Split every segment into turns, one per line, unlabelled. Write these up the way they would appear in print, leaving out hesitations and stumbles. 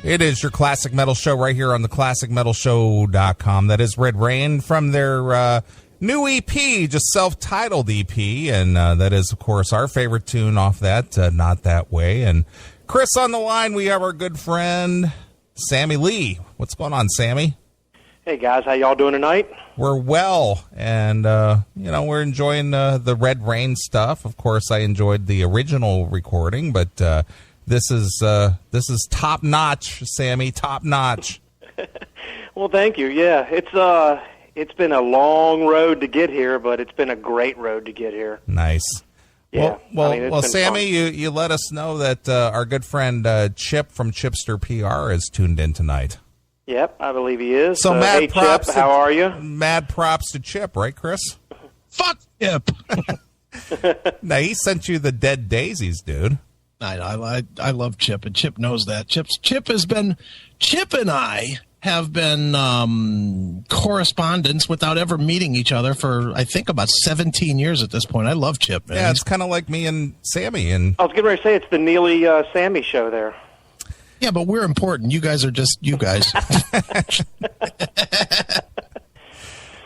It is your Classic Metal Show right here on the ClassicMetalShow.com. That is Red Rain from their new EP, just self-titled EP, and that is, of course, our favorite tune off that, Not That Way. And Chris on the line, we have our good friend Sammy Lee. What's going on, Sammy?
Hey, guys. How y'all doing tonight?
We're well, and, we're enjoying the Red Rain stuff. Of course, I enjoyed the original recording, but this is top-notch, Sammy, top-notch.
Well, thank you. Yeah, it's been a long road to get here, but it's been a great road to get here.
Nice.
Yeah.
Well, Sammy, you let us know that our good friend Chip from Chipster PR is tuned in tonight.
Yep, I believe he is.
So
hey, Chip, how are you?
Mad props to Chip, right, Chris?
Fuck Chip.
Now, he sent you the Dead Daisies, dude.
I love Chip, and Chip knows that. Chip and I have been correspondents without ever meeting each other for, I think, about 17 years at this point. I love Chip, man.
Yeah, it's kind of like me and Sammy. And
I was getting ready to say it's the Neely Sammy show there.
Yeah, but we're important. You guys are just you guys.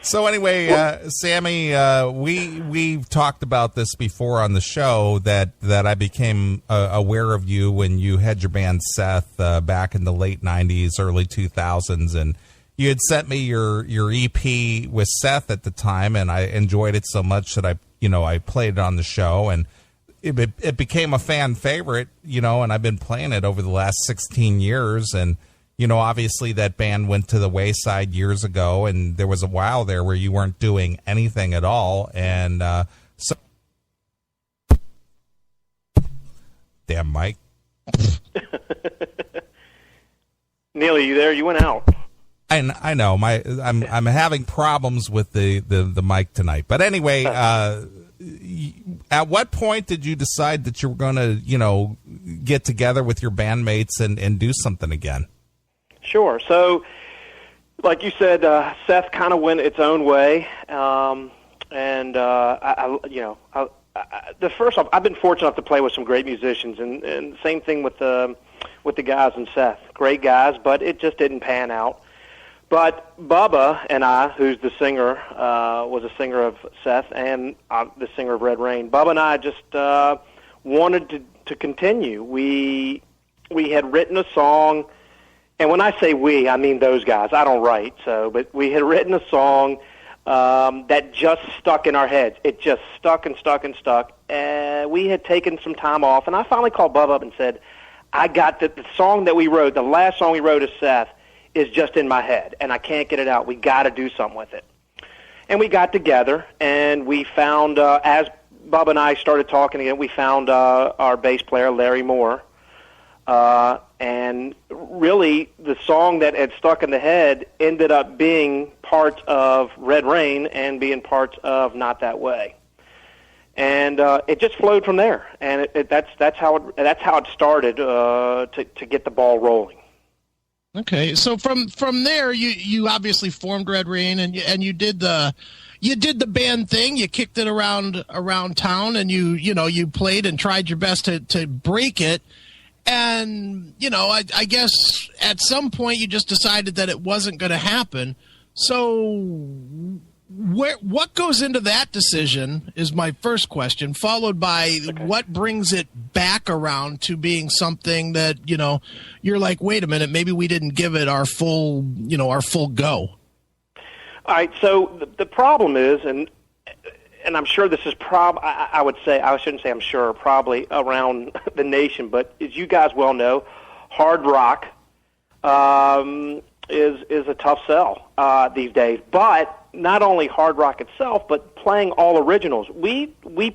So anyway, Sammy, we've talked about this before on the show that I became aware of you when you had your band Seth back in the late 90s, early 2000s, and you had sent me your EP with Seth at the time, and I enjoyed it so much that I played it on the show, and it became a fan favorite, and I've been playing it over the last 16 years, and obviously that band went to the wayside years ago, and there was a while there where you weren't doing anything at all. And so, damn, Mike.
Neely, you there? You went out.
I know. I'm having problems with the mic tonight. But anyway, at what point did you decide that you were going to, get together with your bandmates and do something again? Sure.
So, like you said, Seth kind of went its own way, and first off, I've been fortunate enough to play with some great musicians, and same thing with the guys in Seth, great guys, but it just didn't pan out. But Bubba and I, who's the singer, was a singer of Seth and the singer of Red Rain. Bubba and I just wanted to continue. We had written a song. And when I say we, I mean those guys. I don't write, but we had written a song that just stuck in our heads. It just stuck and stuck and stuck. And we had taken some time off, and I finally called Bub up and said, I got the song that we wrote, the last song we wrote as Seth, is just in my head, and I can't get it out. We got to do something with it. And we got together, and we found, as Bub and I started talking again, we found our bass player, Larry Moore. And really, the song that had stuck in the head ended up being parts of Red Rain and being parts of Not That Way. And it just flowed from there. And that's how it started to get the ball rolling.
Okay, so from there, you obviously formed Red Rain, and you did the band thing. You kicked it around town, and you played and tried your best to break it. And, I guess at some point you just decided that it wasn't going to happen. So what goes into that decision is my first question, followed by what brings it back around to being something that, you're like, wait a minute, maybe we didn't give it our full go.
All right, so the problem is, and I'm sure this is I would say, I shouldn't say I'm sure, probably around the nation, but as you guys well know, hard rock is a tough sell these days. But not only hard rock itself, but playing all originals. We were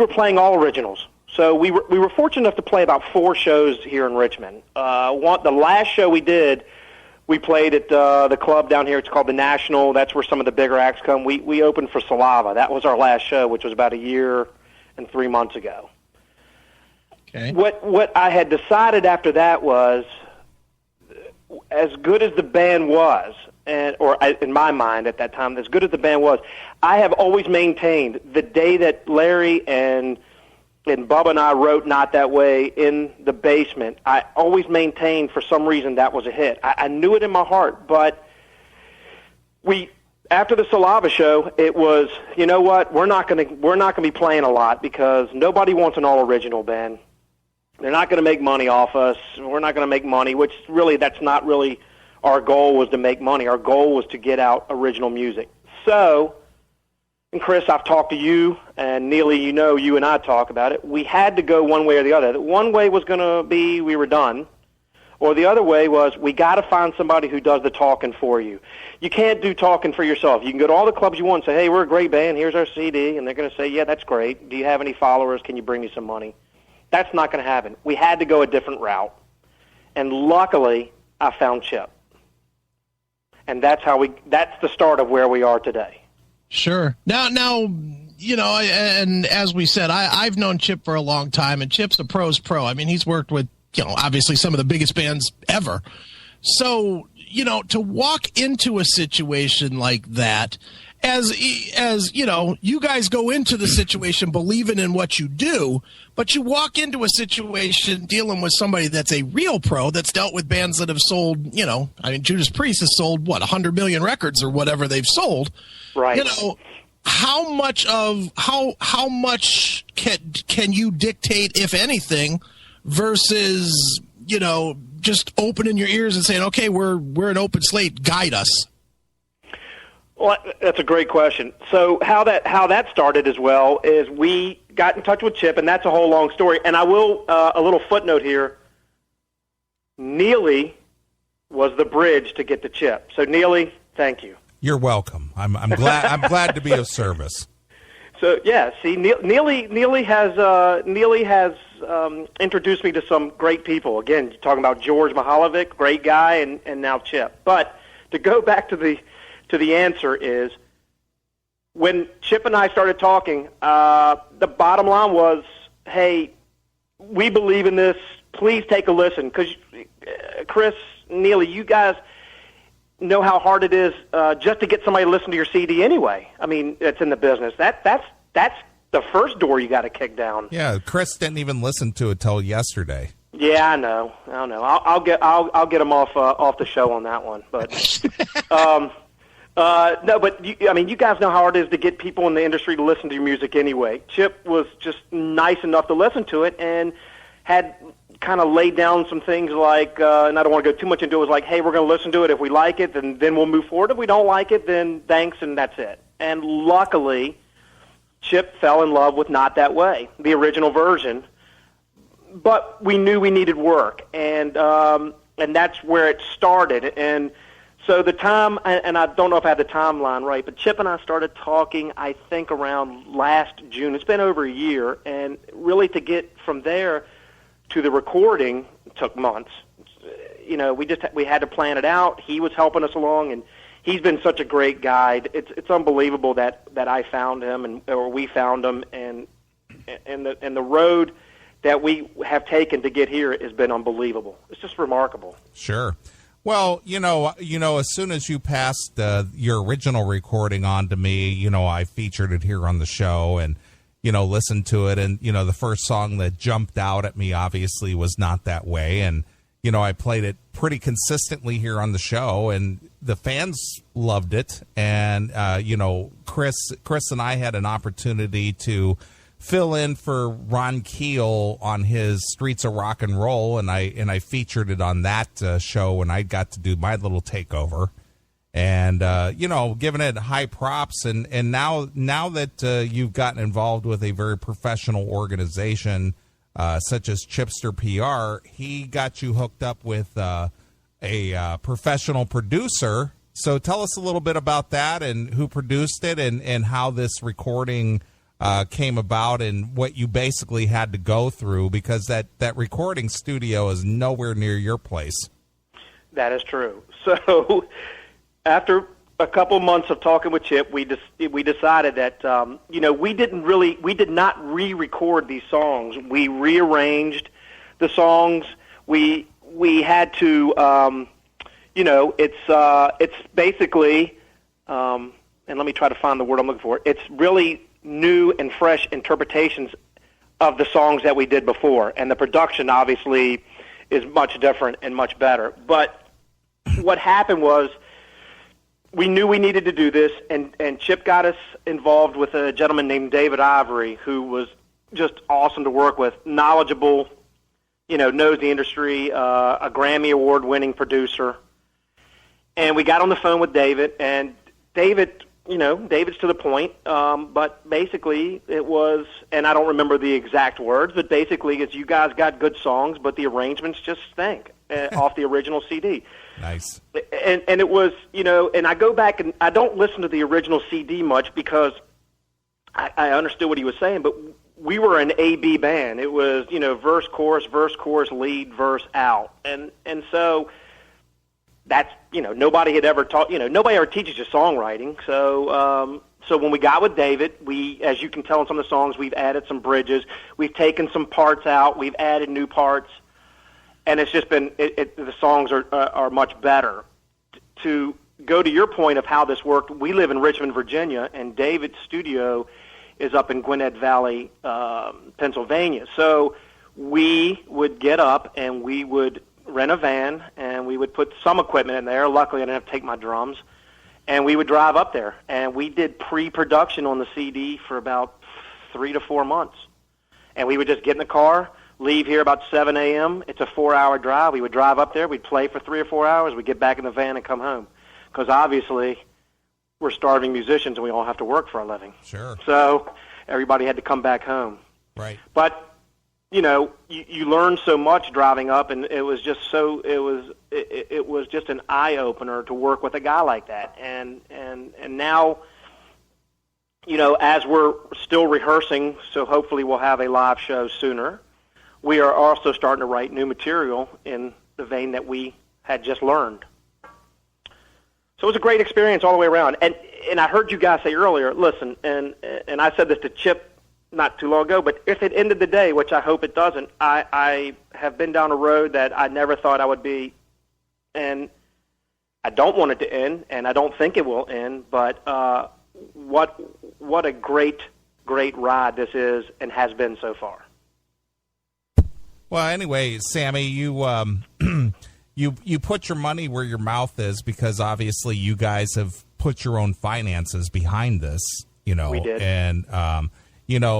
playing all originals. So we were fortunate enough to play about 4 shows here in Richmond. The last show we did, we played at the club down here. It's called the National. That's where some of the bigger acts come. We opened for Salava. That was our last show, which was about a year and 3 months ago. Okay. What I had decided after that was, as good as the band was, or in my mind at that time, as good as the band was, I have always maintained the day that Larry and and Bubba and I wrote Not That Way in the basement, I always maintained for some reason that was a hit. I knew it in my heart, but after the Salava show, it was, you know what, we're not gonna be playing a lot because nobody wants an all-original band. They're not going to make money off us. We're not going to make money, which really, that's not really our goal, was to make money. Our goal was to get out original music. So, and Chris, I've talked to you, and Neely, you and I talk about it. We had to go one way or the other. One way was going to be we were done, or the other way was we got to find somebody who does the talking for you. You can't do talking for yourself. You can go to all the clubs you want and say, hey, we're a great band, here's our CD, and they're going to say, yeah, that's great. Do you have any followers? Can you bring me some money? That's not going to happen. We had to go a different route. And luckily, I found Chip. And that's the start of where we are today.
Sure. Now, and as we said, I've known Chip for a long time, and Chip's a pro's pro. I mean, he's worked with, obviously some of the biggest bands ever. So, to walk into a situation like that, as you guys go into the situation believing in what you do, but you walk into a situation dealing with somebody that's a real pro that's dealt with bands that have sold, Judas Priest has sold, 100 million records or whatever they've sold.
Right.
How much can you dictate, if anything, versus, just opening your ears and saying, okay, we're an open slate, guide us?
Well, that's a great question. So how that started as well is we got in touch with Chip, and that's a whole long story. And I will a little footnote here. Neely was the bridge to get to Chip. So Neely, thank you.
You're welcome. I'm glad to be of service.
So yeah, see, Neely has introduced me to some great people. Again, you're talking about George Mihalovic, great guy, and now Chip. But to go back to the answer is, when Chip and I started talking, the bottom line was, hey, we believe in this. Please take a listen. Because, Chris, Neely, you guys know how hard it is just to get somebody to listen to your CD anyway. I mean, it's in the business. That's the first door you got to kick down.
Yeah, Chris didn't even listen to it till yesterday.
Yeah, I know. I'll get him off the show on that one. But no, but you guys know how hard it is to get people in the industry to listen to your music anyway. Chip was just nice enough to listen to it and had kind of laid down some things like, and I don't want to go too much into it, was like, hey, we're going to listen to it. If we like it, then we'll move forward. If we don't like it, then thanks, and that's it. And luckily, Chip fell in love with Not That Way, the original version. But we knew we needed work, and that's where it started. And so the time, and I don't know if I had the timeline right, but Chip and I started talking, I think, around last June. It's been over a year, and really to get from there to the recording took months. We had to plan it out. He was helping us along, and he's been such a great guide. It's unbelievable that I found him, or we found him, and the road that we have taken to get here has been unbelievable. It's just remarkable.
Sure. Well, as soon as you passed your original recording on to me, I featured it here on the show and, listened to it. And, the first song that jumped out at me, obviously, was Not That Way. And, I played it pretty consistently here on the show, and the fans loved it. And, Chris and I had an opportunity to fill in for Ron Keel on his Streets of Rock and Roll, and I featured it on that show, and I got to do my little takeover, and giving it high props. And now that you've gotten involved with a very professional organization such as Chipster PR, he got you hooked up with a professional producer. So tell us a little bit about that and who produced it, and how this recording came about, and what you basically had to go through, because that recording studio is nowhere near your place. That
is true. So after a couple months of talking with Chip, we decided that we did not re-record these songs. We rearranged the songs. We had to it's basically and let me try to find the word I'm looking for. It's really new and fresh interpretations of the songs that we did before, and the production obviously is much different and much better. But what happened was we knew we needed to do this, and Chip got us involved with a gentleman named David Ivory, who was just awesome to work with, knowledgeable, knows the industry, a Grammy Award-winning producer. And we got on the phone with David, and David's to the point, but basically it was, and I don't remember the exact words, but basically it's you guys got good songs, but the arrangements just stink off the original CD.
Nice.
And it was, and I go back and I don't listen to the original CD much because I understood what he was saying, but we were an A-B band. It was, verse, chorus, lead, verse, out. And so that's, nobody had ever taught, nobody ever teaches you songwriting. So when we got with David, we, as you can tell in some of the songs, we've added some bridges. We've taken some parts out. We've added new parts. And it's just been, the songs are much better. To go to your point of how this worked, we live in Richmond, Virginia, and David's studio is up in Gwinnett Valley, Pennsylvania. So we would get up and we would rent a van and we would put some equipment in there. Luckily, I didn't have to take my drums. And we would drive up there. And we did pre-production on the CD for about 3 to 4 months. And we would just get in the car, leave here about 7 a.m. It's a 4-hour drive. We would drive up there. We'd play for 3 or 4 hours. We'd get back in the van and come home. Because obviously we're starving musicians and we all have to work for a living.
Sure.
So everybody had to come back home.
Right.
But, you learn so much driving up, and it was just it was just an eye-opener to work with a guy like that. And now, as we're still rehearsing, so hopefully we'll have a live show sooner, we are also starting to write new material in the vein that we had just learned. So it was a great experience all the way around. And I heard you guys say earlier, listen, and I said this to Chip not too long ago, but if it ended the day, which I hope it doesn't, I have been down a road that I never thought I would be, and I don't want it to end, and I don't think it will end, but what a great ride this is and has been so far.
Well, anyway, Sammy, you you put your money where your mouth is because obviously you guys have put your own finances behind this, We
did.
And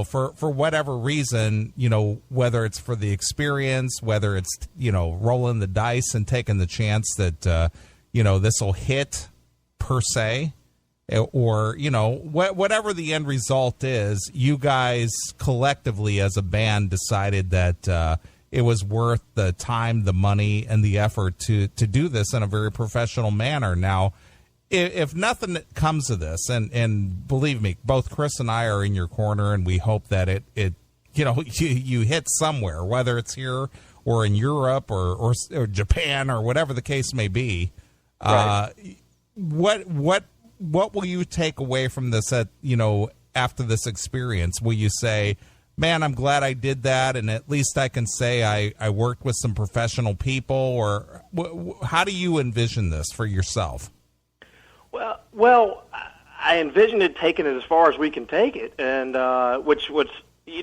for whatever reason, whether it's for the experience, whether it's rolling the dice and taking the chance that this will hit per se, or whatever the end result is, you guys collectively as a band decided that it was worth the time, the money, and the effort to do this in a very professional manner. Now, if nothing comes of this, and believe me, both Chris and I are in your corner, and we hope that it you hit somewhere, whether it's here or in Europe or Japan or whatever the case may be.
Right.
What will you take away from this after this experience? Will you say, man, I'm glad I did that, and at least I can say I worked with some professional people, or how do you envision this for yourself?
Well, I envisioned it taking it as far as we can take it, and which was,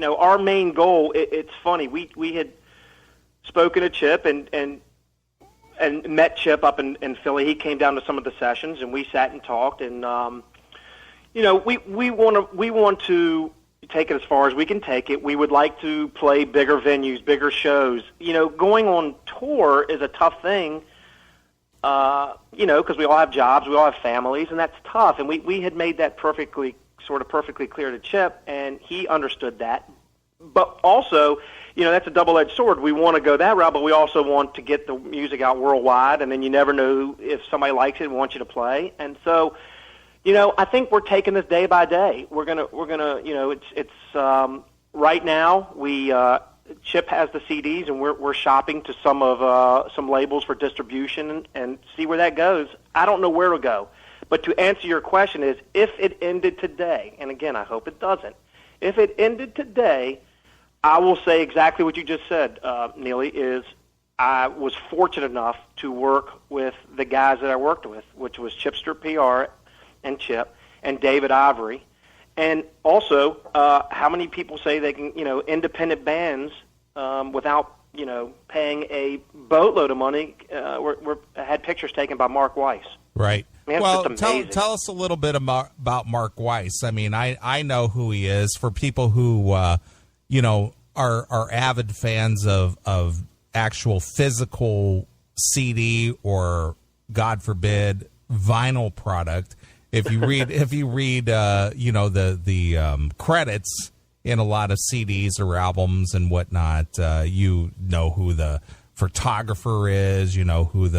our main goal. It's funny, we had spoken to Chip and met Chip up in Philly. He came down to some of the sessions, and we sat and talked, and we want to take it as far as we can take it. We would like to play bigger venues, bigger shows. Going on tour is a tough thing. Because we all have jobs, we all have families, and that's tough. And we had made that perfectly clear to Chip, and he understood that. But also, that's a double-edged sword. We want to go that route, but we also want to get the music out worldwide, and then you never know if somebody likes it and wants you to play. And so, I think we're taking this day by day. We're gonna, it's right now Chip has the CDs, and we're shopping to some labels for distribution and see where that goes. I don't know where to go. But to answer your question is, if it ended today, and again, I hope it doesn't, if it ended today, I will say exactly what you just said, Neely, is I was fortunate enough to work with the guys that I worked with, which was Chipster PR and Chip and David Ivory. And also, how many people say they can, independent bands without, paying a boatload of money had pictures taken by Mark Weiss.
Right.
I mean,
well,
just amazing.
tell us a little bit about Mark Weiss. I mean, I know who he is. For people who, are avid fans of actual physical CD or, God forbid, vinyl product. If you read, the credits in a lot of CDs or albums and whatnot, you know who the photographer is, who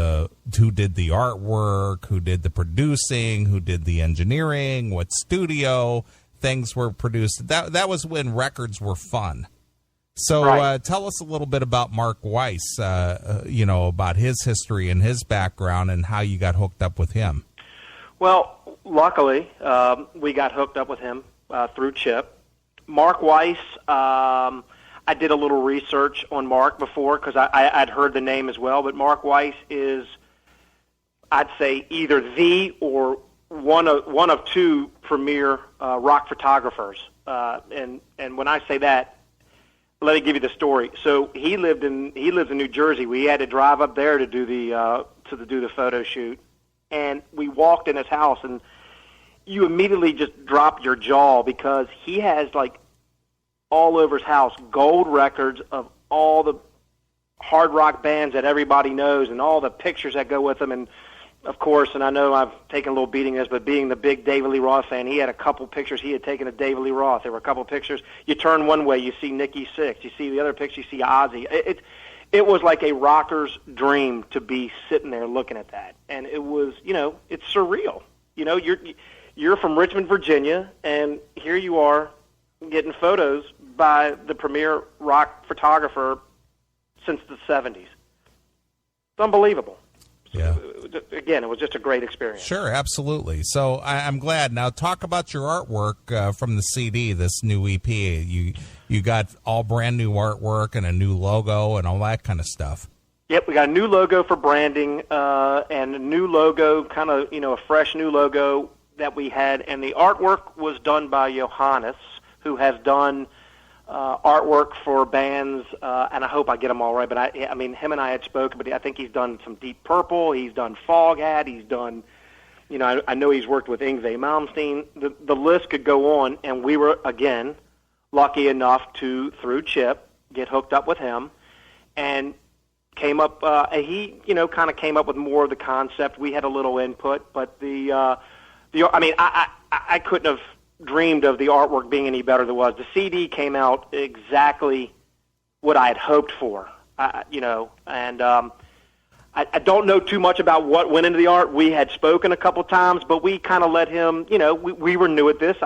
did the artwork, who did the producing, who did the engineering, what studio things were produced. That was when records were fun. So
right.
Tell us a little bit about Mark Weiss, about his history and his background and how you got hooked up with him.
Well, luckily, we got hooked up with him through Chip. Mark Weiss, I did a little research on Mark before because I'd heard the name as well, but Mark Weiss is, I'd say, either the or one of two premier rock photographers. And when I say that, let me give you the story. So he lives in New Jersey. We had to drive up there to do the photo shoot, and we walked in his house, and you immediately just drop your jaw because he has like all over his house gold records of all the hard rock bands that everybody knows and all the pictures that go with them. And of course, and I know I've taken a little beating this, but being the big David Lee Roth fan, he had a couple pictures he had taken of David Lee Roth. There were a couple pictures. You turn one way, you see Nikki Sixx. You see the other picture, you see Ozzy. It was like a rocker's dream to be sitting there looking at that. And it was, it's surreal. You're from Richmond, Virginia, and here you are getting photos by the premier rock photographer since the 70s. It's unbelievable.
Yeah.
Again, it was just a great experience.
Sure, absolutely. So I'm glad. Now talk about your artwork from the CD, this new EP. You got all brand new artwork and a new logo and all that kind of stuff.
Yep, we got a new logo for branding and a new logo, kind of, a fresh new logo that we had. And the artwork was done by Johannes, who has done artwork for bands, and I hope I get them all right, but I mean, him and I had spoken, but I think he's done some Deep Purple, he's done Foghat, he's done, I know he's worked with Yngwie Malmsteen. The list could go on, and we were, again, lucky enough to, through Chip, get hooked up with him, and came up, he, kind of came up with more of the concept. We had a little input, but I couldn't have dreamed of the artwork being any better than it was. The CD came out exactly what I had hoped for, and I don't know too much about what went into the art. We had spoken a couple times, but we kind of let him, we were new at this.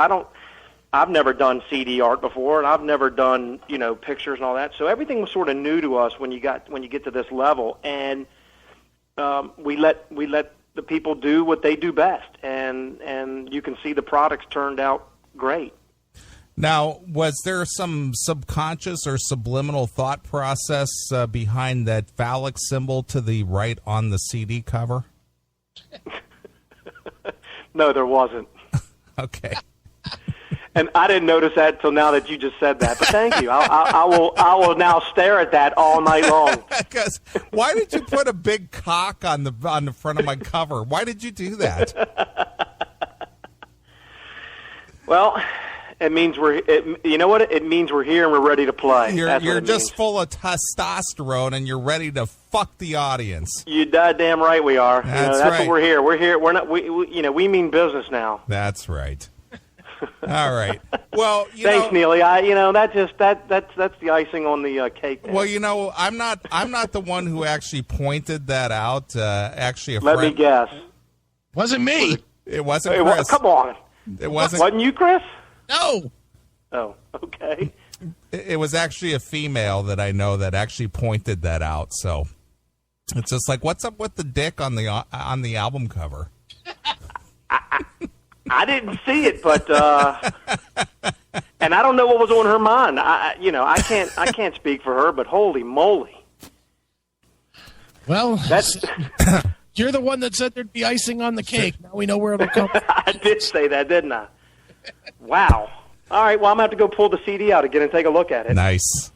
I've never done CD art before, and I've never done, pictures and all that. So everything was sort of new to us when you get to this level, and we let the people do what they do best, and you can see the products turned out great.
Now, was there some subconscious or subliminal thought process behind that phallic symbol to the right on the CD cover?
No, there wasn't.
Okay.
And I didn't notice that till now that you just said that. But thank you. I will now stare at that all night long.
Because why did you put a big cock on the front of my cover? Why did you do that?
Well, it means you know what? It means we're here and we're ready to play.
You're just full of testosterone and you're ready to fuck the audience.
You damn right we are.
That's
right.
What
we're here. We're here. We're not. We mean business now.
That's right. All right. Well,
thanks, Neely. That's the icing on the cake. There.
Well, I'm not the one who actually pointed that out. Actually,
Let me guess.
Wasn't me.
It wasn't Chris.
Come on.
It wasn't.
Wasn't you, Chris?
No.
Oh, okay.
It was actually a female that I know that actually pointed that out. So it's just like, what's up with the dick on the album cover?
I didn't see it, but and I don't know what was on her mind. I can't speak for her, but holy moly!
Well, you're the one that said there'd be icing on the cake. Now we know where it'll come from.
I did say that, didn't I? Wow. All right, well, I'm going to have to go pull the CD out again and take a look at it.
Nice.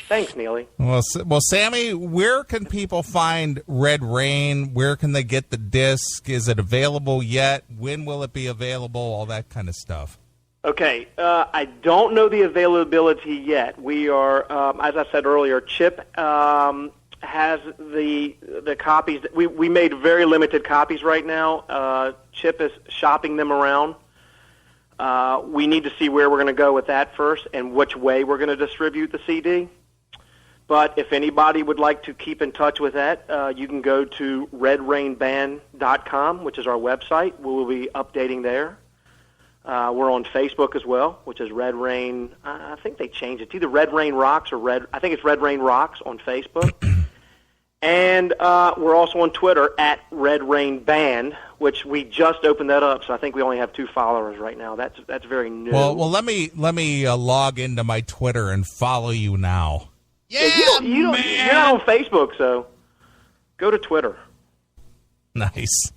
Thanks, Neely.
Well, Sammy, where can people find Red Rain? Where can they get the disc? Is it available yet? When will it be available? All that kind of stuff.
Okay, I don't know the availability yet. We are, as I said earlier, Chip has the copies. We made very limited copies right now. Chip is shopping them around. We need to see where we're going to go with that first and which way we're going to distribute the CD. But if anybody would like to keep in touch with that, you can go to redrainband.com, which is our website. We will be updating there. We're on Facebook as well, which is Red Rain. I think they changed it. It's either Red Rain Rocks or I think it's Red Rain Rocks on Facebook. And we're also on Twitter at Red Rain Band, which we just opened that up. So I think we only have 2 followers right now. That's very new.
Well, let me log into my Twitter and follow you now.
Yeah,
you're not on Facebook, so go to Twitter.
Nice.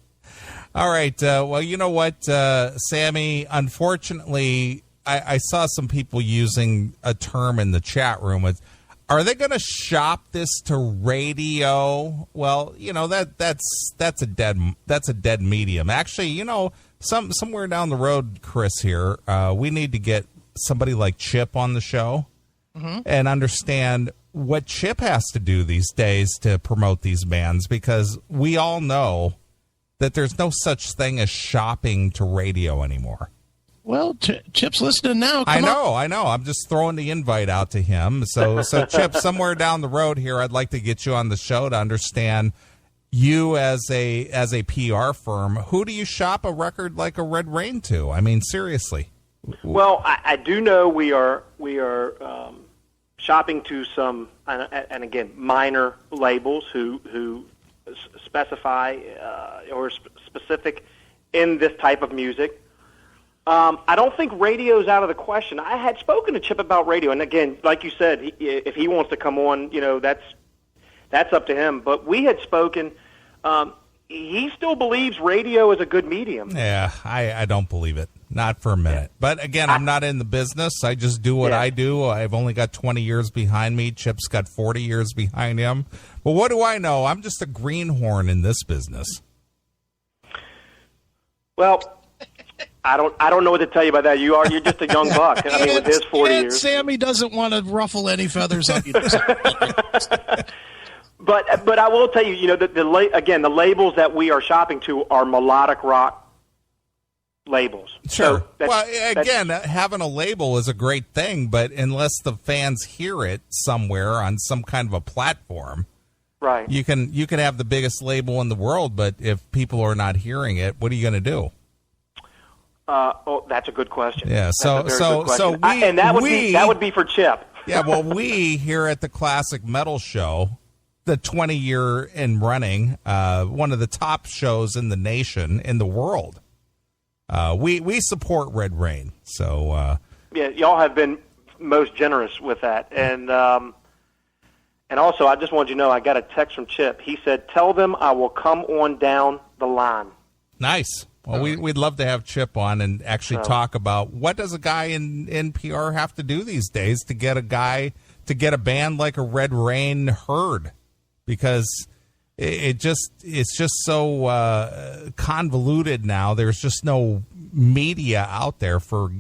All right. Well, you know what, Sammy? Unfortunately, I saw some people using a term in the chat room. Are they going to shop this to radio? Well, you know that's a dead medium. Actually, you know, somewhere down the road, Chris here, we need to get somebody like Chip on the show and understand what Chip has to do these days to promote these bands, because we all know that there's no such thing as shopping to radio anymore.
Well, Chip's listening now.
I know. I'm just throwing the invite out to him. So Chip, somewhere down the road here, I'd like to get you on the show to understand you as a PR firm. Who do you shop a record like a Red Rain to? I mean, seriously.
Well, I do know we are shopping to some, and again, minor labels who specify or specific in this type of music. I don't think radio's out of the question. I had spoken to Chip about radio, and again, like you said, if he wants to come on, you know, that's up to him. But we had spoken. He still believes radio is a good medium.
Yeah, I don't believe it. Not for a minute. But again, I'm not in the business. I just do what I do. I've only got 20 years behind me. Chip's got 40 years behind him. But what do I know? I'm just a greenhorn in this business.
Well, I don't know what to tell you about that. You're just a young buck. I mean, with his 40 years.
Sammy doesn't want to ruffle any feathers on you.
But I will tell you, you know, the labels that we are shopping to are melodic rock labels.
Sure.
So
well, again, having a label is a great thing, but unless the fans hear it somewhere on some kind of a platform,
right?
You can have the biggest label in the world, but if people are not hearing it, what are you going to do?
That's a good question.
Yeah. So
that would be for Chip.
Yeah. Well, we here at the Classic Metal Show, the 20-year in running, one of the top shows in the nation, in the world. We support Red Rain, so
yeah, y'all have been most generous with that, and also I just wanted you to know I got a text from Chip. He said, "Tell them I will come on down the line."
Nice. Well, we'd love to have Chip on and actually talk about what does a guy in PR have to do these days to get a band like a Red Rain heard, because it's just so convoluted now. There's just no media out there for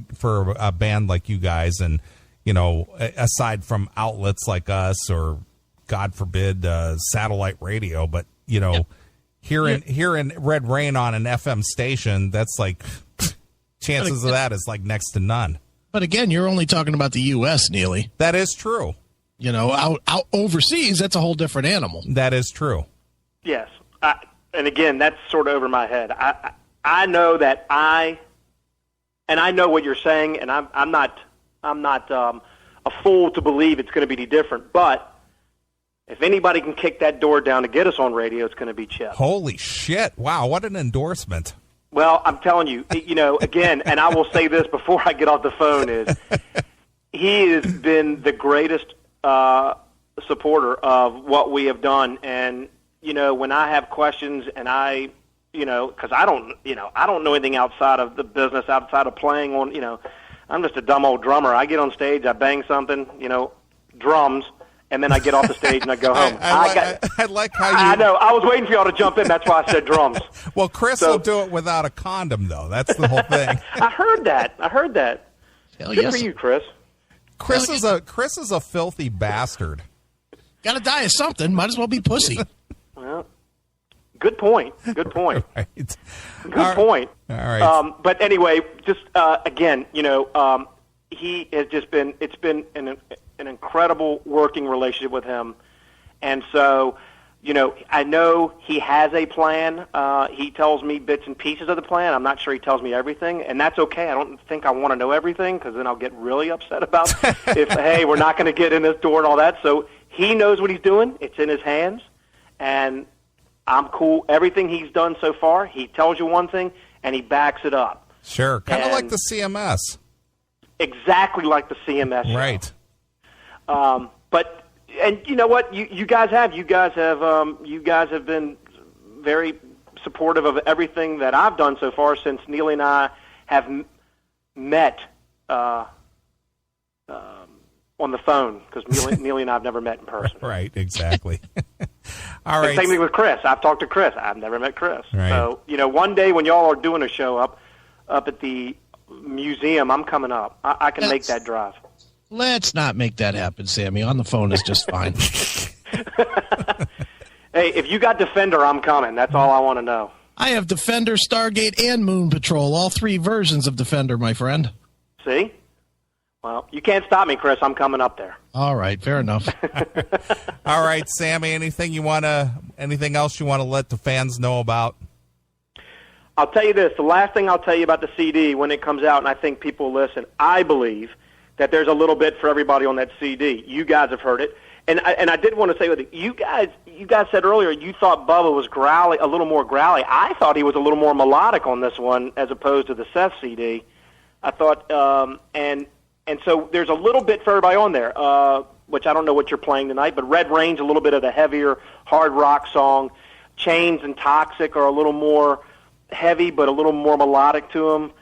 a band like you guys, and you know, aside from outlets like us or God forbid satellite radio. But you know, hearing Red Rain on an FM station, that's like chances of that is like next to none.
But again, you're only talking about the U.S., Neely.
That is true.
You know, out overseas, that's a whole different animal.
That is true.
Yes, and again, that's sort of over my head. I know that I know what you're saying, and I'm not a fool to believe it's going to be any different. But if anybody can kick that door down to get us on radio, it's going to be Chip.
Holy shit! Wow, what an endorsement.
Well, I'm telling you, you know, again, and I will say this before I get off the phone, is he has been the greatest supporter of what we have done. And, you know, when I have questions and I because I don't know anything outside of the business, outside of playing on, I'm just a dumb old drummer. I get on stage, I bang something, drums, and then I get off the stage and I go home.
I like how you.
I know. I was waiting for y'all to jump in. That's why I said drums.
Well, Chris will do it without a condom, though. That's the whole thing.
I heard that.
Hell
Good
yes.
for you, Chris.
Chris is a filthy bastard.
Got to die of something. Might as well be pussy.
Well, good point.
Right.
Good point.
All right.
But anyway, just again, he has just been. It's been an incredible working relationship with him, and so, I know he has a plan. He tells me bits and pieces of the plan. I'm not sure he tells me everything, and that's okay. I don't think I want to know everything because then I'll get really upset about hey, we're not going to get in this door and all that. So he knows what he's doing. It's in his hands, and I'm cool. Everything he's done so far, he tells you one thing, and he backs it up.
Sure, kind of like the CMS.
Exactly like the CMS show.
Right.
But you know what? You guys have been very supportive of everything that I've done so far since Neely and I have met on the phone, because Neely and I have never met in person.
Right, exactly. All right.
And same thing with Chris. I've talked to Chris. I've never met Chris.
Right.
So, one day when y'all are doing a show up at the museum, I'm coming up. I can make that drive.
Let's not make that happen, Sammy. On the phone is just fine.
Hey, if you got Defender, I'm coming. That's all I want to know.
I have Defender, Stargate, and Moon Patrol. All three versions of Defender, my friend.
See? Well, you can't stop me, Chris. I'm coming up there.
All right, fair enough.
All right, Sammy, anything else you want to let the fans know about?
I'll tell you this. The last thing I'll tell you about the CD when it comes out, and I think people listen, I believe that there's a little bit for everybody on that CD. You guys have heard it. And I did want to say with it, you guys said earlier you thought Bubba was growly, a little more growly. I thought he was a little more melodic on this one as opposed to the Seth CD. I thought, and so there's a little bit for everybody on there, which I don't know what you're playing tonight, but Red Rain's a little bit of the heavier hard rock song. Chains and Toxic are a little more heavy, but a little more melodic to them.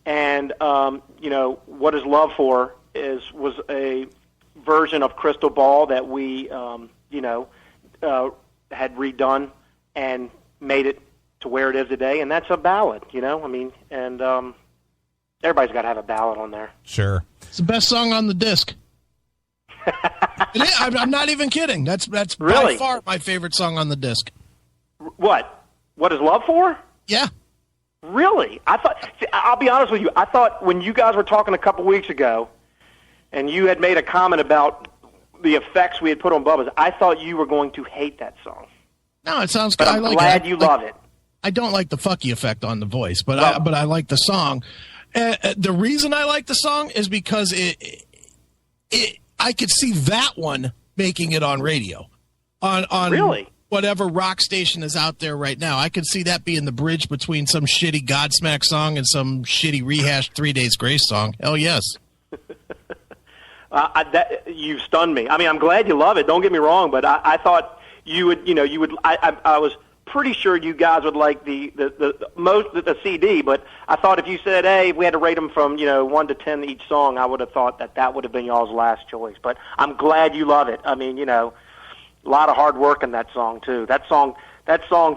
And, What Is Love For was a version of Crystal Ball that we, had redone and made it to where it is today. And that's a ballad, everybody's got to have a ballad on there.
Sure.
It's the best song on the disc. I'm not even kidding. That's
really?
By far my favorite song on the disc.
What? What Is Love For?
Yeah.
Really? I'll be honest with you. I thought when you guys were talking a couple weeks ago, and you had made a comment about the effects we had put on Bubba's, I thought you were going to hate that song.
No, it sounds good.
But I'm glad you love it.
I don't like the fucky effect on the voice, but I like the song. The reason I like the song is because I could see that one making it on radio, on
really?
Whatever rock station is out there right now. I could see that being the bridge between some shitty Godsmack song and some shitty rehashed 3 Days Grace song. Hell yes.
You stunned me. I mean, I'm glad you love it. Don't get me wrong, but I thought you would. I was pretty sure you guys would like the CD. But I thought if you said, hey, if we had to rate them from 1 to 10 each song, I would have thought that would have been y'all's last choice. But I'm glad you love it. I mean, a lot of hard work in that song too. That song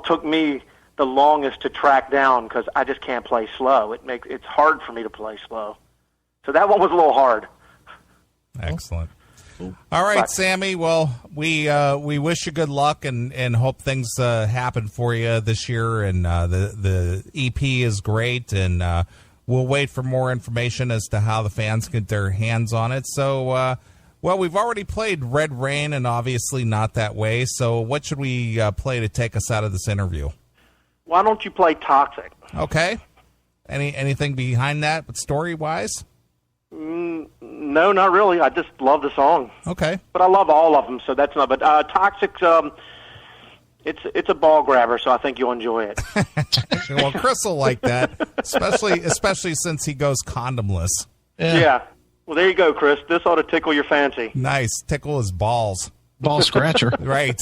took me the longest to track down because I just can't play slow. It's hard for me to play slow. So that one was a little hard.
Excellent. All right, Sammy. Well, we wish you good luck and hope things happen for you this year. And the EP is great, and we'll wait for more information as to how the fans get their hands on it. So, we've already played Red Rain, and obviously Not That Way. So, what should we play to take us out of this interview?
Why don't you play Toxic?
Okay. Anything behind that, but story-wise?
No, not really. I just love the song.
Okay.
But I love all of them, so that's not. But Toxic, it's a ball grabber, so I think you'll enjoy it.
Well, Chris will like that, especially since he goes condomless.
Yeah. Well, there you go, Chris. This ought to tickle your fancy.
Nice. Tickle his balls.
ball scratcher.
Right.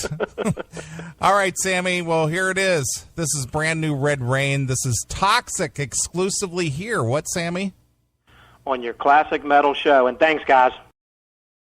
All right, Sammy. Well, here it is. This is brand new Red Rain. This is Toxic exclusively here. What, Sammy?
On your Classic Metal show. And thanks, guys.